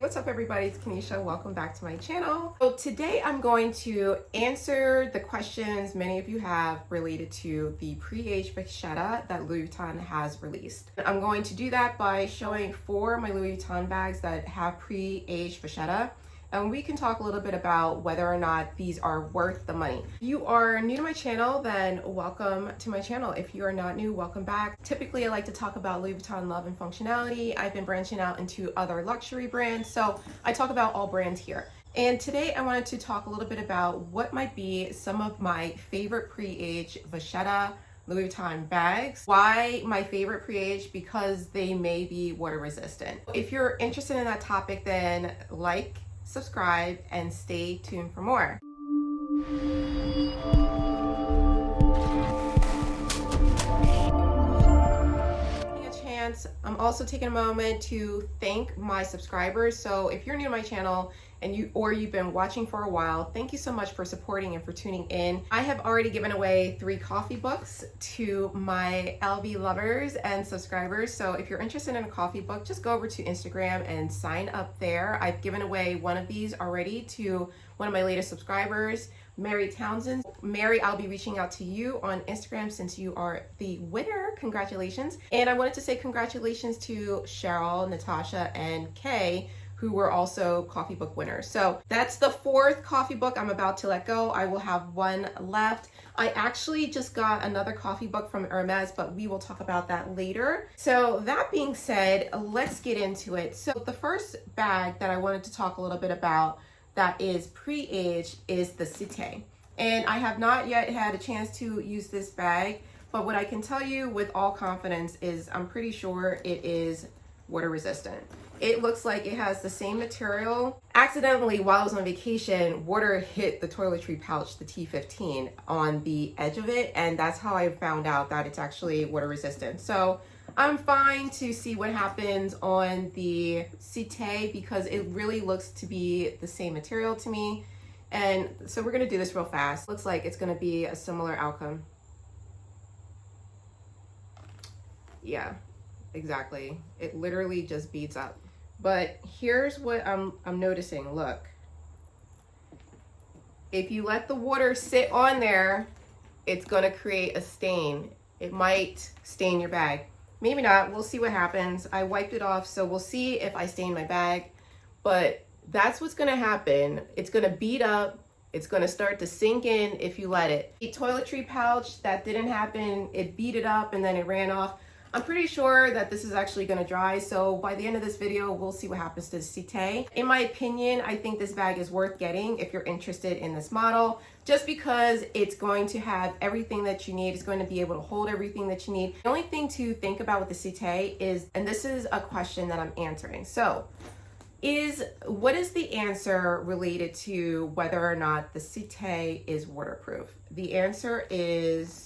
what's up everybody? It's Kanisha. Welcome back to my channel. So today I'm going to answer the questions many of you have related to the pre-aged vacheeta that Louis Vuitton has released. I'm going to do that by showing 4 of my Louis Vuitton bags that have pre-aged vacheeta. And we can talk a little bit about whether or not these are worth the money. If you are new to my channel, then welcome to my channel. If you are not new, welcome back. Typically, I like to talk about Louis Vuitton love and functionality. I've been branching out into other luxury brands, so I talk about all brands here. And today I wanted to talk a little bit about what might be some of my favorite pre-aged vacheeta Louis Vuitton bags. Why my favorite pre-aged? Because they may be water resistant. If you're interested in that topic, then like, subscribe, and stay tuned for more. I'm also taking a moment to thank my subscribers. So if you're new to my channel and you've been watching for a while, thank you so much for supporting and for tuning in. I have already given away 3 coffee books to my LV lovers and subscribers. So if you're interested in a coffee book, just go over to Instagram and sign up there. I've given away one of these already to one of my latest subscribers, Mary Townsend. Mary, I'll be reaching out to you on Instagram since you are the winner. Congratulations. And I wanted to say congratulations to Cheryl, Natasha, and Kay, who were also coffee book winners. So that's the 4th coffee book I'm about to let go. I will have 1 left. I actually just got another coffee book from Hermes, but we will talk about that later. So that being said, let's get into it. So the first bag that I wanted to talk a little bit about that is pre-aged is the Cité. And I have not yet had a chance to use this bag, but what I can tell you with all confidence is I'm pretty sure it is water resistant. It looks like it has the same material. Accidentally, while I was on vacation, water hit the toiletry pouch, the T15, on the edge of it, and that's how I found out that it's actually water resistant. So I'm fine to see what happens on the Cité because it really looks to be the same material to me. And so we're gonna do this real fast. Looks like it's gonna be a similar outcome. Yeah, exactly. It literally just beads up. But here's what I'm noticing. Look, if you let the water sit on there, it's gonna create a stain. It might stain your bag. Maybe not, we'll see what happens. I wiped it off, so we'll see if I stain my bag, but that's what's gonna happen. It's gonna bead up, it's gonna start to sink in if you let it. The toiletry pouch, that didn't happen. It beaded up and then it ran off. I'm pretty sure that this is actually gonna dry, so by the end of this video, we'll see what happens to the Cité. In my opinion, I think this bag is worth getting if you're interested in this model, just because it's going to have everything that you need. It's going to be able to hold everything that you need. The only thing to think about with the Cité is, and this is a question that I'm answering, so, what is the answer related to whether or not the Cité is waterproof? The answer is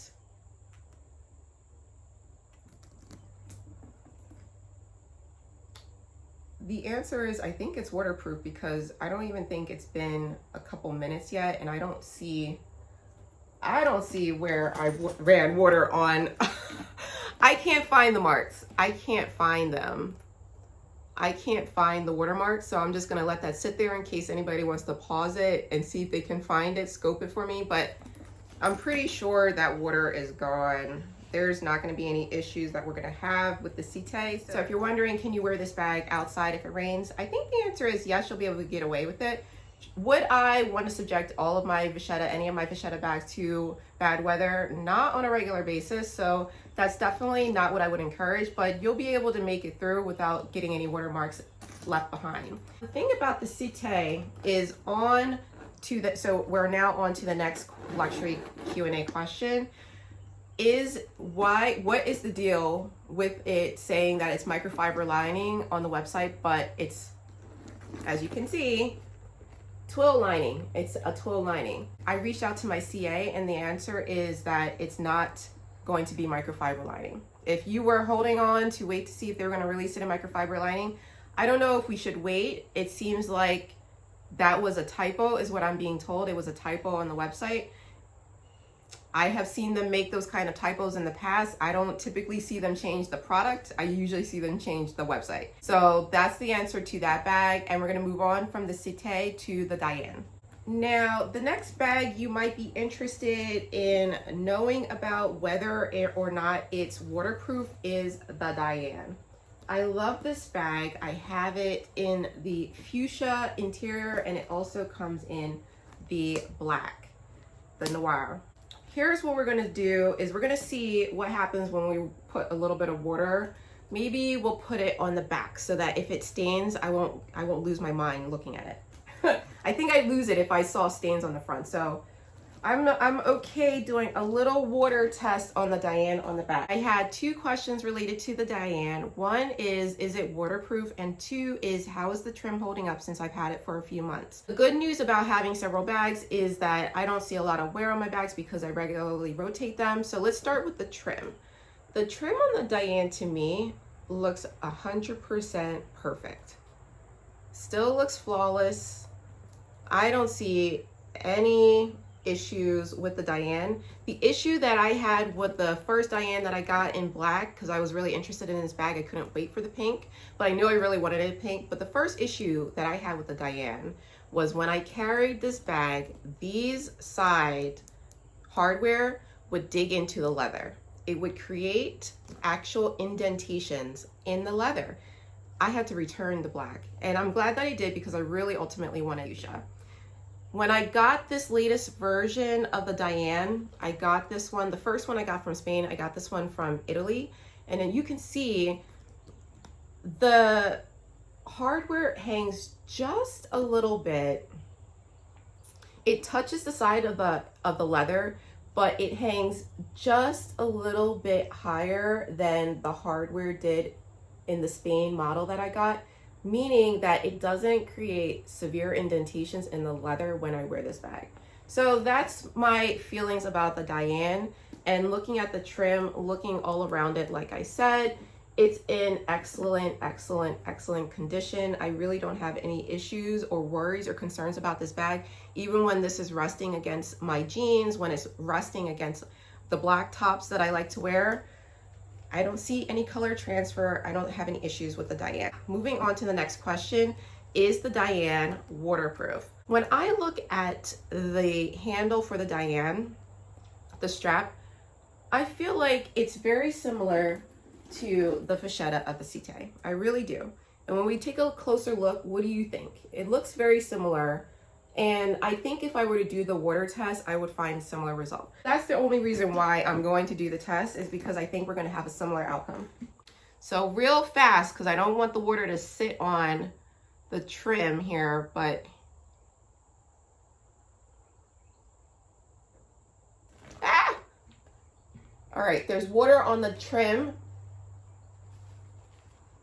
I think it's waterproof because I don't even think it's been a couple minutes yet, and I don't see where I ran water on. I can't find the marks. I can't find them. I can't find the watermarks, so I'm just gonna let that sit there in case anybody wants to pause it and see if they can find it, scope it for me, but I'm pretty sure that water is gone. There's not going to be any issues that we're going to have with the Cité. So if you're wondering, can you wear this bag outside if it rains? I think the answer is yes, you'll be able to get away with it. Would I want to subject all of my vacheeta, any of my vacheeta bags to bad weather? Not on a regular basis. So that's definitely not what I would encourage, but you'll be able to make it through without getting any watermarks left behind. The thing about the Cité is so we're now on to the next luxury Q&A question. What is the deal with it saying that it's microfiber lining on the website, but it's, as you can see, twill lining. It's a twill lining. I reached out to my CA and the answer is that it's not going to be microfiber lining. If you were holding on to wait to see if they were going to release it in microfiber lining, I don't know if we should wait. It seems like that was a typo is what I'm being told. It was a typo on the website. I have seen them make those kind of typos in the past. I don't typically see them change the product. I usually see them change the website. So that's the answer to that bag. And we're gonna move on from the Cité to the Diane. Now, the next bag you might be interested in knowing about whether or not it's waterproof is the Diane. I love this bag. I have it in the fuchsia interior, and it also comes in the black, the noir. Here's what we're gonna do is we're gonna see what happens when we put a little bit of water. Maybe we'll put it on the back so that if it stains, I won't lose my mind looking at it. I think I'd lose it if I saw stains on the front. So I'm okay doing a little water test on the Diane on the back. I had 2 questions related to the Diane. One is it waterproof? And 2 is, how is the trim holding up since I've had it for a few months? The good news about having several bags is that I don't see a lot of wear on my bags because I regularly rotate them. So let's start with the trim. The trim on the Diane to me looks 100% perfect. Still looks flawless. I don't see any issues with the Diane. The issue that I had with the first Diane that I got in black, because I was really interested in this bag, I couldn't wait for the pink, but I knew I really wanted it pink. But the first issue that I had with the Diane was when I carried this bag, these side hardware would dig into the leather. It would create actual indentations in the leather. I had to return the black, and I'm glad that I did because I really ultimately wanted fuchsia. When I got this latest version of the Diane, I got this one, the first one I got from Spain, I got this one from Italy, and then you can see the hardware hangs just a little bit. It touches the side of the leather, but it hangs just a little bit higher than the hardware did in the Spain model that I got, meaning that it doesn't create severe indentations in the leather when I wear this bag. So that's my feelings about the Diane. And looking at the trim, looking all around it, like I said, it's in excellent, excellent, excellent condition. I really don't have any issues or worries or concerns about this bag, even when this is resting against my jeans, when it's resting against the black tops that I like to wear. I don't see any color transfer. I don't have any issues with the Diane. Moving on to the next question, is the Diane waterproof? When I look at the handle for the Diane, the strap, I feel like it's very similar to the vacheeta of the Cité. I really do. And when we take a closer look, what do you think? It looks very similar. And I think if I were to do the water test, I would find similar result. That's the only reason why I'm going to do the test, is because I think we're going to have a similar outcome. So real fast, because I don't want the water to sit on the trim here, but all right, there's water on the trim.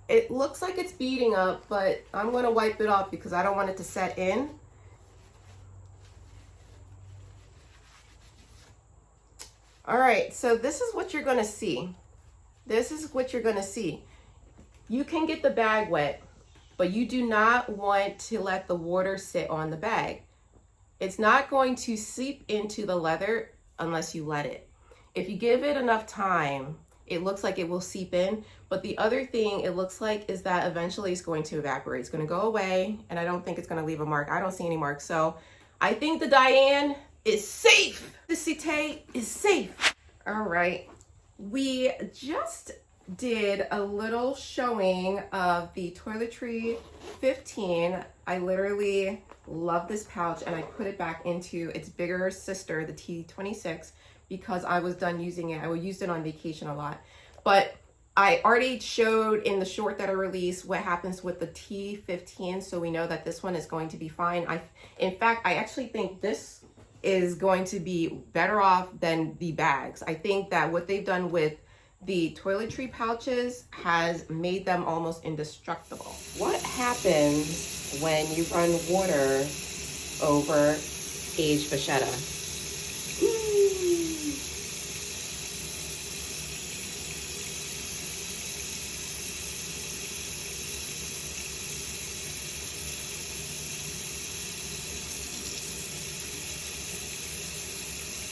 It looks like it's beading up, but I'm going to wipe it off because I don't want it to set in. All right, so this is what you're gonna see. This is what you're gonna see. You can get the bag wet, but you do not want to let the water sit on the bag. It's not going to seep into the leather unless you let it. If you give it enough time, it looks like it will seep in, but the other thing it looks like is that eventually it's going to evaporate. It's gonna go away, and I don't think it's gonna leave a mark. I don't see any marks, so I think the Diane is safe. The Cité is safe. All right, we just did a little showing of the Toiletry 15. I literally love this pouch, and I put it back into its bigger sister, the T26, because I was done using it. I used it on vacation a lot, but I already showed in the short that I released what happens with the T15, so we know that this one is going to be fine. In fact, I actually think this is going to be better off than the bags. I think that what they've done with the Toiletry pouches has made them almost indestructible. What happens when you run water over aged vacheeta?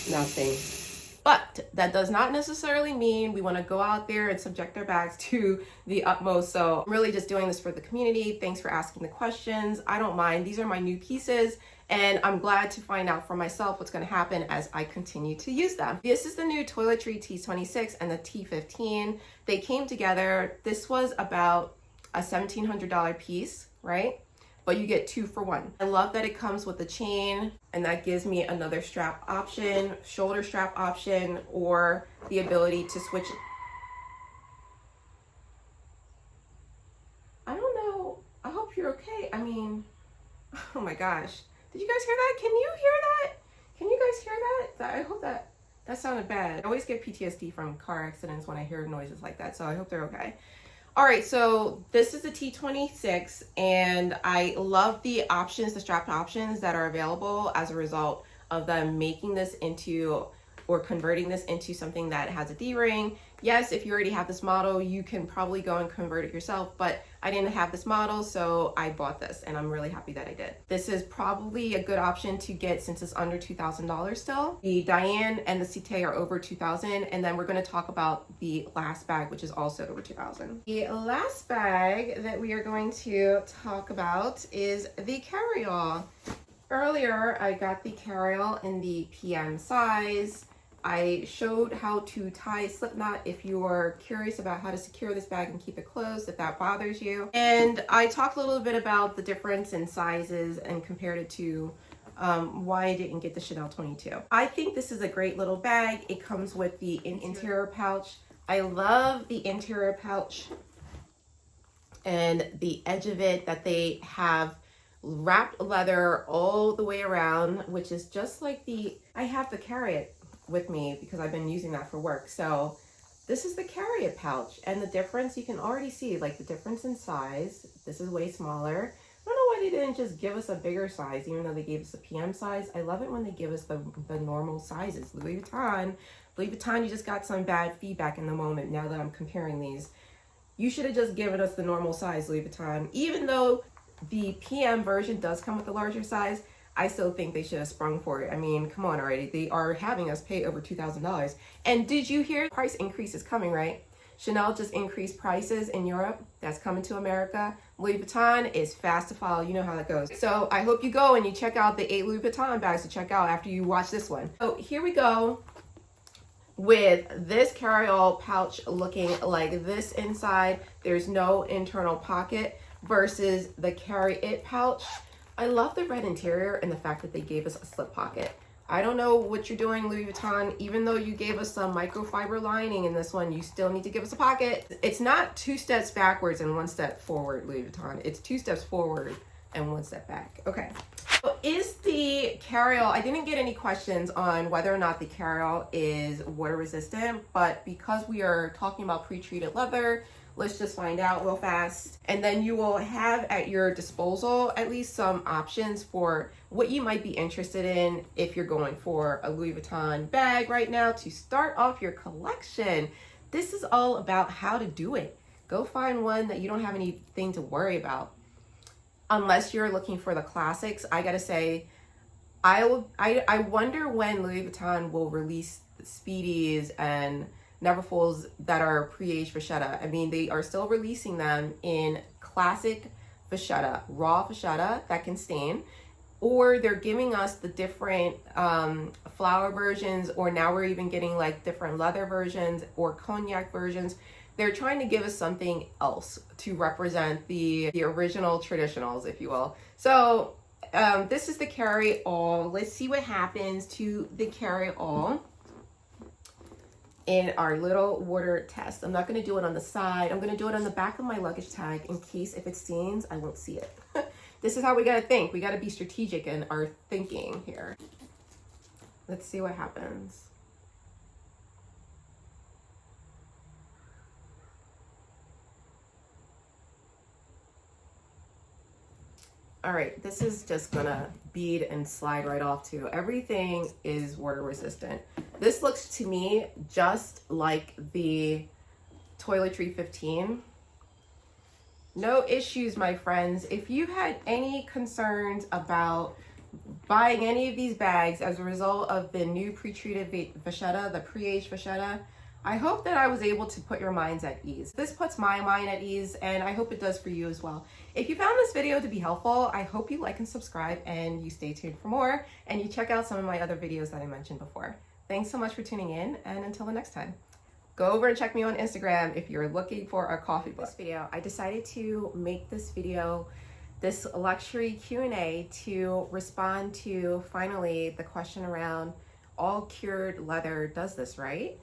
Nothing. But that does not necessarily mean we want to go out there and subject our bags to the utmost. So I'm really just doing this for the community. Thanks for asking the questions. I don't mind. These are my new pieces, and I'm glad to find out for myself what's going to happen as I continue to use them. This is the new Toiletry T26 and the T15. They came together. This was about a $1,700 piece, right? But you get 2 for 1. I love that it comes with a chain, and that gives me another strap option, shoulder strap option, or the ability to switch. I don't know. I hope you're okay. I mean, oh my gosh. Did you guys hear that? Can you hear that? Can you guys hear that? I hope that sounded bad. I always get PTSD from car accidents when I hear noises like that, so I hope they're okay. All right, so this is the T26, and I love the options, the strap options that are available as a result of them making this into, or converting this into something that has a D-ring. Yes, if you already have this model, you can probably go and convert it yourself, but I didn't have this model, so I bought this, and I'm really happy that I did. This is probably a good option to get since it's under $2,000 still. The Diane and the Cité are over $2,000, and then we're going to talk about the last bag, which is also over $2,000. The last bag that we are going to talk about is the carry-all. Earlier, I got the carry-all in the PM size. I showed how to tie a slip knot if you are curious about how to secure this bag and keep it closed if that bothers you. And I talked a little bit about the difference in sizes and compared it to why I didn't get the Chanel 22. I think this is a great little bag. It comes with the interior pouch. I love the interior pouch and the edge of it that they have wrapped leather all the way around, which is just like I have to carry it with me because I've been using that for work. So this is the carry it pouch, and the difference you can already see, like the difference in size. This is way smaller. I don't know why they didn't just give us a bigger size, even though they gave us a PM size. I love it when they give us the normal sizes. Louis Vuitton, you just got some bad feedback in the moment. Now that I'm comparing these, you should have just given us the normal size, Louis Vuitton. Even though the PM version does come with a larger size, I still think they should have sprung for it. I mean, come on already. They are having us pay over $2,000. And did you hear? Price increase is coming, right? Chanel just increased prices in Europe. That's coming to America. Louis Vuitton is fast to follow. You know how that goes. So I hope you go and you check out the 8 Louis Vuitton bags to check out after you watch this one. So here we go with this carry-all pouch looking like this inside. There's no internal pocket versus the carry it pouch. I love the red interior and the fact that they gave us a slip pocket. I don't know what you're doing, Louis Vuitton. Even though you gave us some microfiber lining in this one, you still need to give us a pocket. It's not 2 steps backwards and 1 step forward, Louis Vuitton. It's 2 steps forward and 1 step back. Okay. So is the carry-all, I didn't get any questions on whether or not the carry-all is water resistant, but because we are talking about pre-treated leather, let's just find out real fast. And then you will have at your disposal at least some options for what you might be interested in if you're going for a Louis Vuitton bag right now to start off your collection. This is all about how to do it. Go find one that you don't have anything to worry about. Unless you're looking for the classics, I gotta say, I wonder when Louis Vuitton will release Speedies and Neverfulls that are pre-aged vacheeta. I mean, they are still releasing them in classic vacheeta, raw vacheeta that can stain, or they're giving us the different flower versions, or now we're even getting like different leather versions or cognac versions. They're trying to give us something else to represent the original traditionals, if you will. So this is the carry-all. Let's see what happens to the carry-all in our little water test. I'm not going to do it on the side. I'm going to do it on the back of my luggage tag in case if it stains, I won't see it. This is how we got to think. We got to be strategic in our thinking here. Let's see what happens. All right, this is just gonna bead and slide right off too. Everything is water resistant. This looks to me just like the Toiletry 15. No issues, my friends. If you had any concerns about buying any of these bags as a result of the new pre-treated vacheeta, the pre-aged vacheeta, I hope that I was able to put your minds at ease. This puts my mind at ease, and I hope it does for you as well. If you found this video to be helpful, I hope you like and subscribe, and you stay tuned for more, and you check out some of my other videos that I mentioned before. Thanks so much for tuning in, and until the next time. Go over and check me on Instagram if you're looking for a coffee book. This video, I decided to make this video, this luxury Q&A, to respond to finally the question around all cured leather does this, right?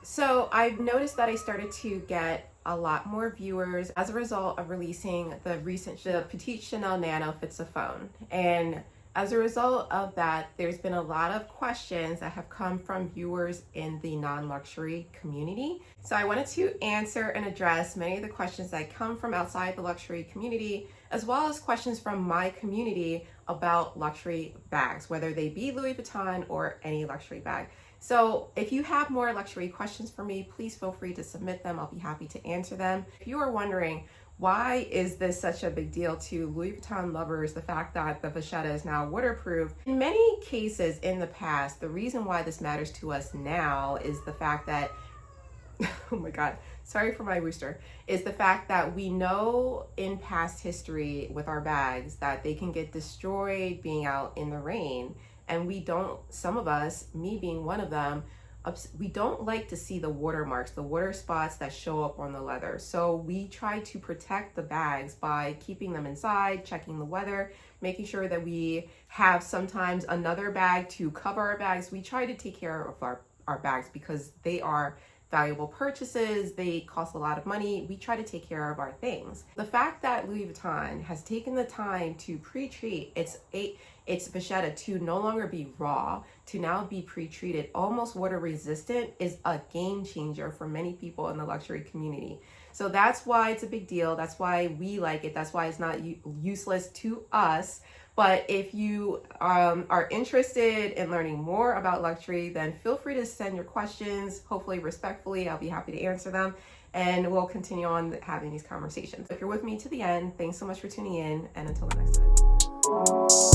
So I've noticed that I started to get a lot more viewers as a result of releasing the Petite Chanel Nano Fits a Phone. And as a result of that, there's been a lot of questions that have come from viewers in the non-luxury community. So I wanted to answer and address many of the questions that come from outside the luxury community, as well as questions from my community about luxury bags, whether they be Louis Vuitton or any luxury bag. So if you have more luxury questions for me, please feel free to submit them. I'll be happy to answer them. If you are wondering, why is this such a big deal to Louis Vuitton lovers, the fact that the vacheeta is now waterproof? In many cases in the past, the reason why this matters to us now is the fact that, oh my God, sorry for my rooster, is the fact that we know in past history with our bags that they can get destroyed being out in the rain. And we don't, some of us, me being one of them, we don't like to see the watermarks, the water spots that show up on the leather. So we try to protect the bags by keeping them inside, checking the weather, making sure that we have sometimes another bag to cover our bags. We try to take care of our bags because they are valuable purchases, they cost a lot of money. We try to take care of our things. The fact that Louis Vuitton has taken the time to pre-treat its vacheeta to no longer be raw, to now be pre-treated, almost water resistant, is a game changer for many people in the luxury community. So that's why it's a big deal. That's why we like it. That's why it's not useless to us. But if you are interested in learning more about luxury, then feel free to send your questions, hopefully respectfully. I'll be happy to answer them, and we'll continue on having these conversations. If you're with me to the end, thanks so much for tuning in, and until the next time.